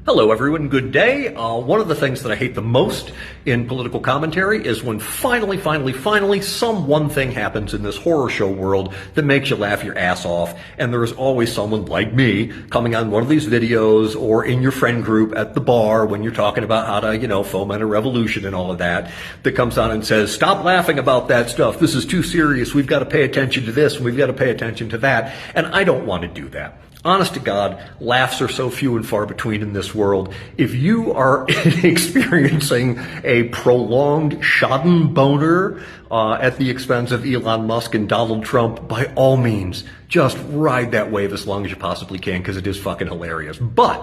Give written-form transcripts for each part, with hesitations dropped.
Hello everyone, good day. One of the things that I hate the most in political commentary is when finally some one thing happens in this horror show world that makes you laugh your ass off, and there is always someone like me coming on one of these videos or in your friend group at the bar when you're talking about how to, foment a revolution and all of that comes on and says, stop laughing about that stuff. This is too serious. We've got to pay attention to this and we've got to pay attention to that. And I don't want to do that. Honest to God, laughs are so few and far between in this world. If you are experiencing a prolonged Schadenboner at the expense of Elon Musk and Donald Trump, by all means, just ride that wave as long as you possibly can, because it is fucking hilarious. But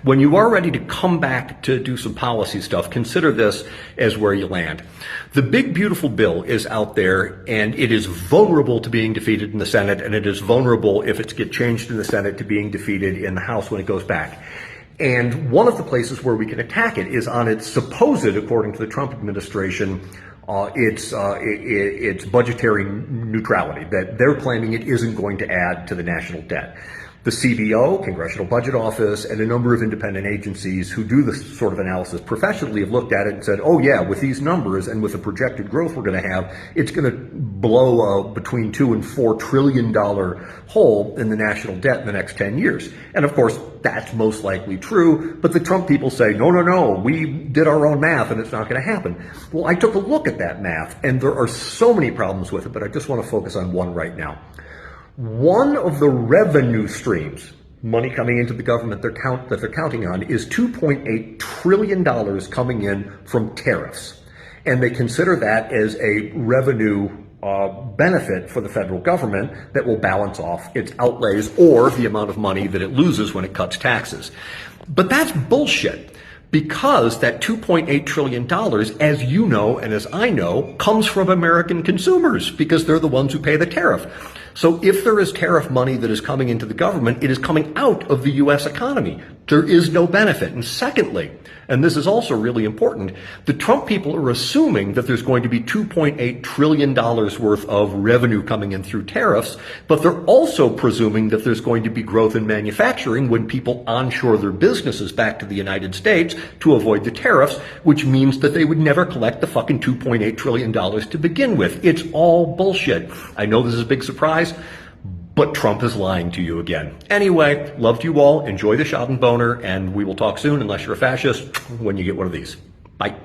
when you are ready to come back to do some policy stuff, consider this as where you land. The big beautiful bill is out there, and it is vulnerable to being defeated in the Senate, and it is vulnerable, if it gets changed in the Senate, to being defeated in the House when it goes back. And one of the places where we can attack it is on its supposed, according to the Trump administration, it's budgetary neutrality, that they're claiming it isn't going to add to the national debt. The CBO, Congressional Budget Office, and a number of independent agencies who do this sort of analysis professionally have looked at it and said, oh yeah, with these numbers and with the projected growth we're going to have, it's going to blow between $2 and $4 trillion hole in the national debt in the next 10 years. And of course, that's most likely true, but the Trump people say, no, we did our own math and it's not going to happen. Well, I took a look at that math, and there are so many problems with it, but I just want to focus on one right now. One of the revenue streams, money coming into the government that they're counting on, is $2.8 trillion coming in from tariffs. And they consider that as a revenue benefit for the federal government that will balance off its outlays or the amount of money that it loses when it cuts taxes. But that's bullshit, because that $2.8 trillion, as you know and as I know, comes from American consumers, because they're the ones who pay the tariff. So if there is tariff money that is coming into the government, it is coming out of the U.S. economy. There is no benefit. And secondly, and this is also really important, the Trump people are assuming that there's going to be $2.8 trillion worth of revenue coming in through tariffs, but they're also presuming that there's going to be growth in manufacturing when people onshore their businesses back to the United States to avoid the tariffs, which means that they would never collect the fucking $2.8 trillion to begin with. It's all bullshit. I know this is a big surprise, but Trump is lying to you again. Anyway, love to you all. Enjoy the Schadenboner, and we will talk soon, unless you're a fascist, when you get one of these. Bye.